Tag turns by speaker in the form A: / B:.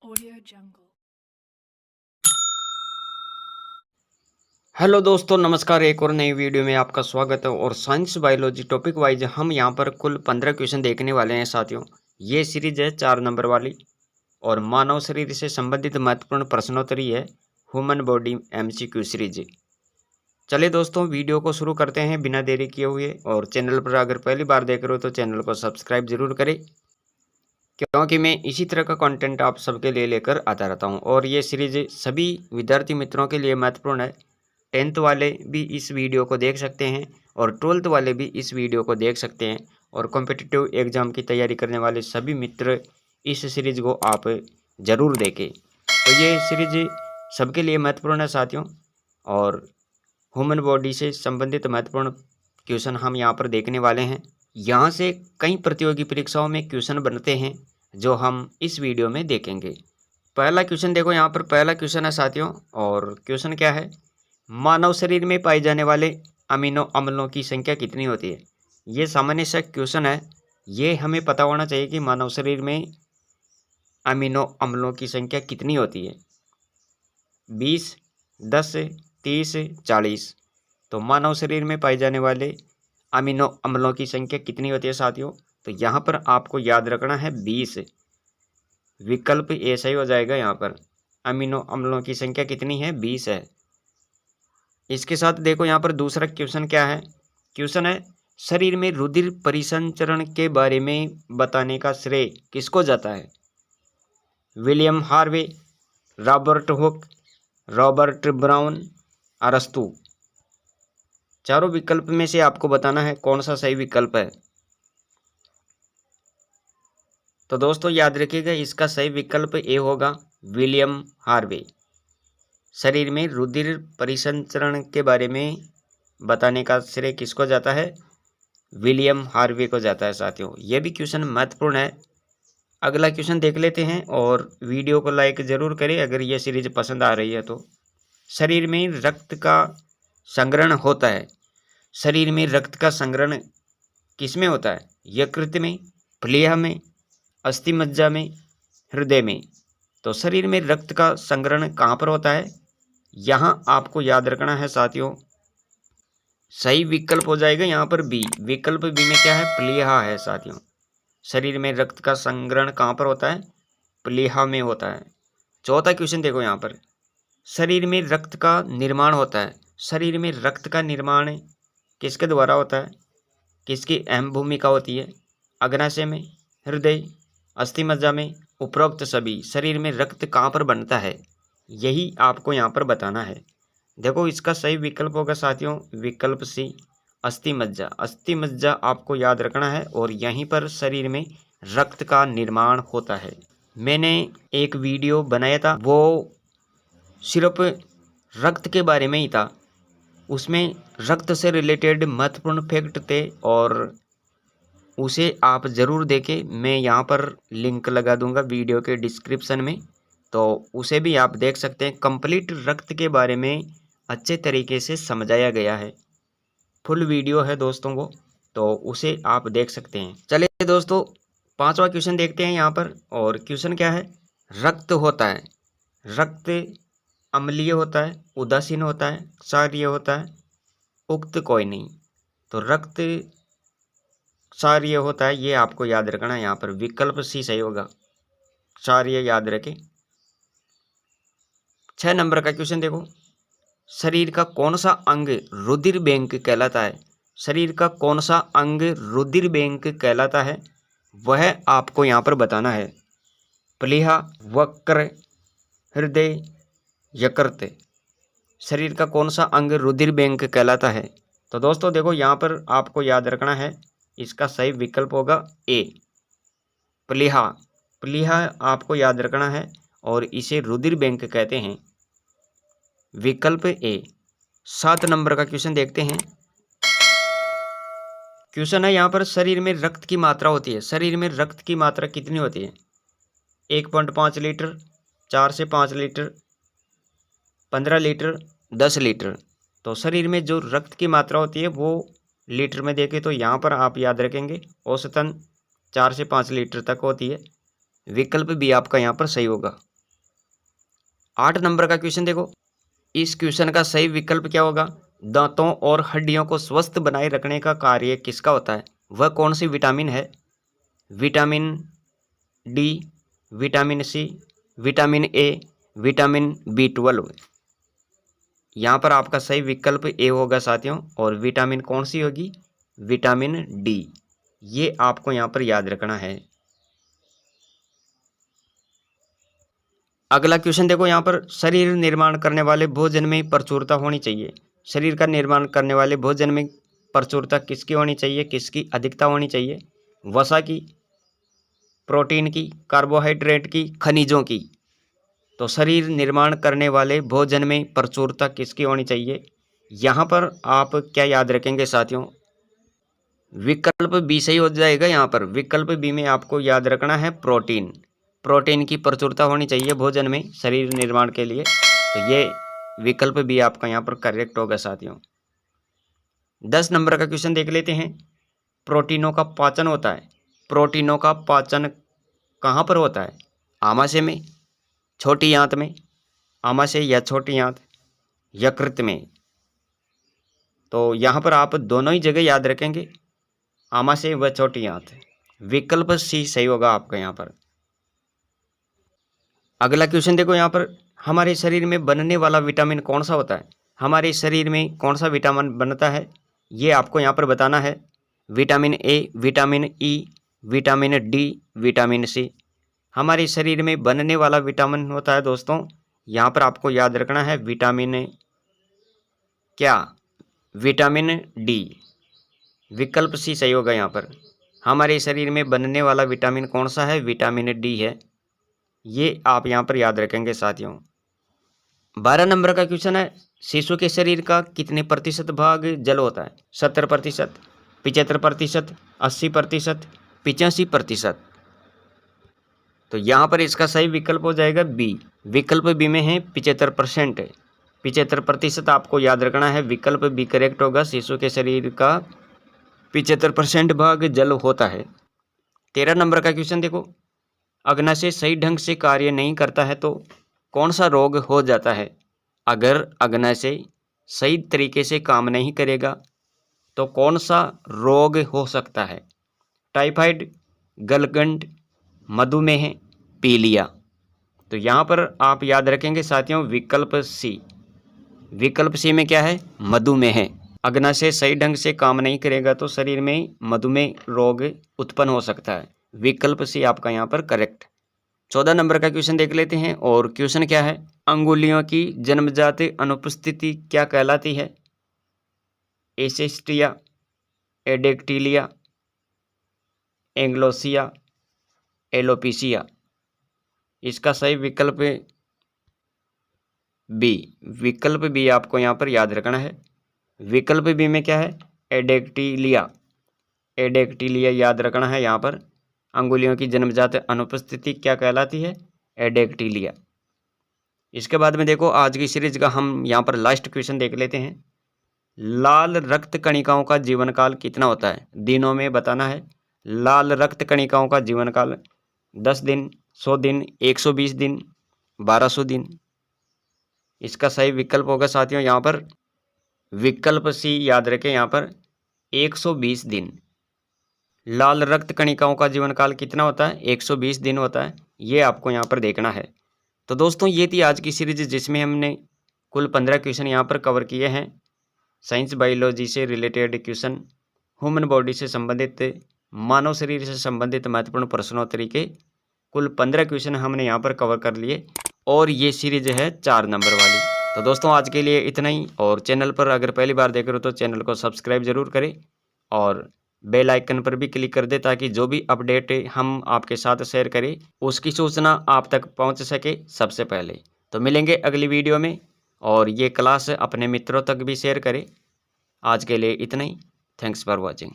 A: Audio Jungle।
B: Hello दोस्तों, नमस्कार। एक और नई वीडियो में आपका स्वागत है। और साइंस बायोलॉजी टॉपिक वाइज हम यहाँ पर कुल 15 क्वेश्चन देखने वाले हैं साथियों। ये सीरीज है 4 नंबर वाली और मानव शरीर से संबंधित महत्वपूर्ण प्रश्नोत्तरी है ह्यूमन बॉडी एमसीक्यू सीरीज। चलिए दोस्तों, वीडियो को शुरू करते हैं बिना देरी किए हुए। और चैनल पर अगर पहली बार देख रहे हो तो चैनल को सब्सक्राइब जरूर करें, क्योंकि मैं इसी तरह का कंटेंट आप सबके लिए लेकर आता रहता हूँ। और ये सीरीज सभी विद्यार्थी मित्रों के लिए महत्वपूर्ण है। 10th वाले भी इस वीडियो को देख सकते हैं और 12th वाले भी इस वीडियो को देख सकते हैं। और कॉम्पिटिटिव एग्ज़ाम की तैयारी करने वाले सभी मित्र इस सीरीज़ को आप ज़रूर देखें। तो ये सीरीज सबके लिए महत्वपूर्ण है साथियों। और ह्यूमन बॉडी से संबंधित महत्वपूर्ण क्वेश्चन हम यहाँ पर देखने वाले हैं। यहाँ से कई प्रतियोगी परीक्षाओं में क्वेश्चन बनते हैं जो हम इस वीडियो में देखेंगे। पहला क्वेश्चन देखो, यहाँ पर पहला क्वेश्चन है साथियों। और क्वेश्चन क्या है? मानव शरीर में पाए जाने वाले अमीनो अम्लों की संख्या कितनी होती है? ये सामान्य सा क्वेश्चन है। ये हमें पता होना चाहिए कि मानव शरीर में अमीनो अम्लों की संख्या कितनी होती है। 20, 10, 30, 40। तो मानव शरीर में पाए जाने वाले अमीनो अम्लों की संख्या कितनी होती है साथियों? तो यहाँ पर आपको याद रखना है 20। विकल्प ऐसा ही हो जाएगा। यहाँ पर अमीनो अम्लों की संख्या कितनी है? 20 है। इसके साथ देखो यहाँ पर दूसरा क्वेश्चन क्या है? क्वेश्चन है, शरीर में रुधिर परिसंचरण के बारे में बताने का श्रेय किसको जाता है? William Harvey, Robert Hooke, Robert brown, अरस्तु। चारों विकल्प में से आपको बताना है कौन सा सही विकल्प है। तो दोस्तों याद रखिएगा, इसका सही विकल्प ए होगा, विलियम हार्वे। शरीर में रुधिर परिसंचरण के बारे में बताने का श्रेय किसको जाता है? विलियम हार्वे को जाता है साथियों। यह भी क्वेश्चन महत्वपूर्ण है। अगला क्वेश्चन देख लेते हैं और वीडियो को लाइक ज़रूर करें अगर यह सीरीज पसंद आ रही है तो। शरीर में रक्त का संग्रहण होता है। शरीर में रक्त का संग्रहण किस में होता है? यकृत में, प्लीहा में, अस्थिमज्जा में, हृदय में। तो शरीर में रक्त का संग्रहण कहाँ पर होता है? यहाँ आपको याद रखना है साथियों, सही विकल्प हो जाएगा यहाँ पर बी। विकल्प बी में क्या है? प्लीहा है साथियों। शरीर में रक्त का संग्रहण कहाँ पर होता है? प्लीहा में होता है। चौथा क्वेश्चन देखो यहाँ पर, शरीर में रक्त का निर्माण होता है। शरीर में रक्त का निर्माण किसके द्वारा होता है? किसकी अहम भूमिका होती है? अग्नाशय में, हृदय, अस्थिमज्जा में, उपरोक्त सभी। शरीर में रक्त कहाँ पर बनता है, यही आपको यहाँ पर बताना है। देखो इसका सही विकल्प होगा साथियों विकल्प सी, अस्थिमज्जा। अस्थिमज्जा आपको याद रखना है और यहीं पर शरीर में रक्त का निर्माण होता है। मैंने एक वीडियो बनाया था, वो सिर्फ रक्त के बारे में ही था। उसमें रक्त से रिलेटेड महत्वपूर्ण फैक्ट थे और उसे आप ज़रूर देखें। मैं यहाँ पर लिंक लगा दूंगा वीडियो के डिस्क्रिप्शन में, तो उसे भी आप देख सकते हैं। कंप्लीट रक्त के बारे में अच्छे तरीके से समझाया गया है। फुल वीडियो है दोस्तों वो, तो उसे आप देख सकते हैं। चलिए दोस्तों, पांचवा क्वेश्चन देखते हैं यहाँ पर। और क्वेश्चन क्या है? रक्त होता है, रक्त अम्लीय होता है, उदासीन होता है, क्षारीय होता है, उक्त कोई नहीं। तो रक्त क्षारीय होता है, ये आपको याद रखना है। यहाँ पर विकल्प सी सही होगा, क्षारीय याद रखें। 6 नंबर का क्वेश्चन देखो, शरीर का कौन सा अंग रुधिर बैंक कहलाता है? शरीर का कौन सा अंग रुधिर बैंक कहलाता है, वह आपको यहाँ पर बताना है। प्लीहा, वक्र, हृदय, यकृत। शरीर का कौन सा अंग रुधिर बैंक कहलाता है? तो दोस्तों देखो यहाँ पर आपको याद रखना है, इसका सही विकल्प होगा ए, प्लीहा। प्लीहा आपको याद रखना है और इसे रुधिर बैंक कहते हैं। विकल्प ए। 7 नंबर का क्वेश्चन देखते हैं। क्वेश्चन है यहाँ पर, शरीर में रक्त की मात्रा होती है। शरीर में रक्त की मात्रा कितनी होती है? 1.5 लीटर, 4 से 5 लीटर, 15 लीटर, 10 लीटर। तो शरीर में जो रक्त की मात्रा होती है वो लीटर में देखें तो यहाँ पर आप याद रखेंगे औसतन 4 से 5 लीटर तक होती है। विकल्प भी आपका यहाँ पर सही होगा। 8 नंबर का क्वेश्चन देखो, इस क्वेश्चन का सही विकल्प क्या होगा? दांतों और हड्डियों को स्वस्थ बनाए रखने का कार्य किसका होता है? वह कौन सी विटामिन है? Vitamin D, vitamin C, vitamin A, vitamin B12। यहाँ पर आपका सही विकल्प ए होगा साथियों। और विटामिन कौन सी होगी? Vitamin D. ये आपको यहाँ पर याद रखना है। अगला क्वेश्चन देखो, यहाँ पर शरीर निर्माण करने वाले भोजन में प्रचुरता होनी चाहिए। शरीर का निर्माण करने वाले भोजन में प्रचुरता किसकी होनी चाहिए? किसकी अधिकता होनी चाहिए? वसा की, प्रोटीन की, कार्बोहाइड्रेट की, खनिजों की। तो शरीर निर्माण करने वाले भोजन में प्रचुरता किसकी होनी चाहिए? यहाँ पर आप क्या याद रखेंगे साथियों? विकल्प बी सही हो जाएगा। यहाँ पर विकल्प बी में आपको याद रखना है प्रोटीन। प्रोटीन की प्रचुरता होनी चाहिए भोजन में शरीर निर्माण के लिए। तो ये विकल्प बी आपका यहाँ पर करेक्ट होगा साथियों। 10 नंबर का क्वेश्चन देख लेते हैं। प्रोटीनों का पाचन होता है। प्रोटीनों का पाचन कहाँ पर होता है? आमाशय में, छोटी आंत में, आमाशय या छोटी आंत, यकृत में। तो यहाँ पर आप दोनों ही जगह याद रखेंगे, आमाशय व छोटी आंत। विकल्प सी सही होगा आपका यहाँ पर। अगला क्वेश्चन देखो, यहाँ पर हमारे शरीर में बनने वाला विटामिन कौन सा होता है? हमारे शरीर में कौन सा विटामिन बनता है, ये आपको यहाँ पर बताना है। Vitamin A, vitamin E, vitamin D, vitamin C. हमारे शरीर में बनने वाला विटामिन होता है दोस्तों, यहाँ पर आपको याद रखना है विटामिन क्या? Vitamin D. विकल्प सी सही होगा यहाँ पर। हमारे शरीर में बनने वाला विटामिन कौन सा है? विटामिन डी है। ये आप यहाँ पर याद रखेंगे साथियों। 12 नंबर का क्वेश्चन है, शिशु के शरीर का कितने प्रतिशत भाग जल होता है? 70%, 75%, 80%, 85%। तो यहाँ पर इसका सही विकल्प हो जाएगा बी। विकल्प बी में है 75%। 75% आपको याद रखना है। विकल्प बी करेक्ट होगा। शिशु के शरीर का 75% भाग जल होता है। 13 नंबर का क्वेश्चन देखो, अग्नाशय सही ढंग से कार्य नहीं करता है तो कौन सा रोग हो जाता है? अगर अग्नाशय सही तरीके से काम नहीं करेगा तो कौन सा रोग हो सकता है? टाइफाइड, गलगंड, मधुमेह, पीलिया। तो यहाँ पर आप याद रखेंगे साथियों विकल्प सी। विकल्प सी में क्या है? मधुमेह। अग्नाशय सही ढंग से काम नहीं करेगा तो शरीर में मधुमेह रोग उत्पन्न हो सकता है। विकल्प सी आपका यहाँ पर करेक्ट। 14 नंबर का क्वेश्चन देख लेते हैं। और क्वेश्चन क्या है? अंगुलियों की जन्मजात अनुपस्थिति क्या कहलाती है? एसिस्टिया, एडेक्टिलिया, एंग्लोसिया, एलोपीसिया। इसका सही विकल्प बी। विकल्प बी आपको यहाँ पर याद रखना है। विकल्प बी में क्या है? एडेक्टिलिया। एडेक्टिलिया याद रखना है यहाँ पर। अंगुलियों की जन्मजात अनुपस्थिति क्या कहलाती है? एडेक्टिलिया। इसके बाद में देखो, आज की सीरीज का हम यहाँ पर लास्ट क्वेश्चन देख लेते हैं। लाल रक्त कणिकाओं का जीवन काल कितना होता है? दिनों में बताना है। लाल रक्त कणिकाओं का जीवन काल 10 दिन, 100 दिन, 120 दिन, 1200 दिन। इसका सही विकल्प होगा साथियों यहाँ पर विकल्प सी। याद रखें यहाँ पर 120 दिन। लाल रक्त कणिकाओं का जीवन काल कितना होता है? 120 दिन होता है। ये आपको यहाँ पर देखना है। तो दोस्तों ये थी आज की सीरीज जिसमें हमने कुल 15 क्वेश्चन यहाँ पर कवर किए हैं। साइंस बायोलॉजी से रिलेटेड क्वेश्चन, ह्यूमन बॉडी से संबंधित, मानव शरीर से संबंधित महत्वपूर्ण प्रश्नोत्तरी के कुल 15 क्वेश्चन हमने यहाँ पर कवर कर लिए। और ये सीरीज है 4 नंबर वाली। तो दोस्तों आज के लिए इतना ही। और चैनल पर अगर पहली बार देख रहे हो तो चैनल को सब्सक्राइब जरूर करें और बेल आइकन पर भी क्लिक कर दे ताकि जो भी अपडेट हम आपके साथ शेयर करें उसकी सूचना आप तक पहुंच सके सबसे पहले। तो मिलेंगे अगली वीडियो में। और ये क्लास अपने मित्रों तक भी शेयर करें। आज के लिए इतना ही। Thanks for watching.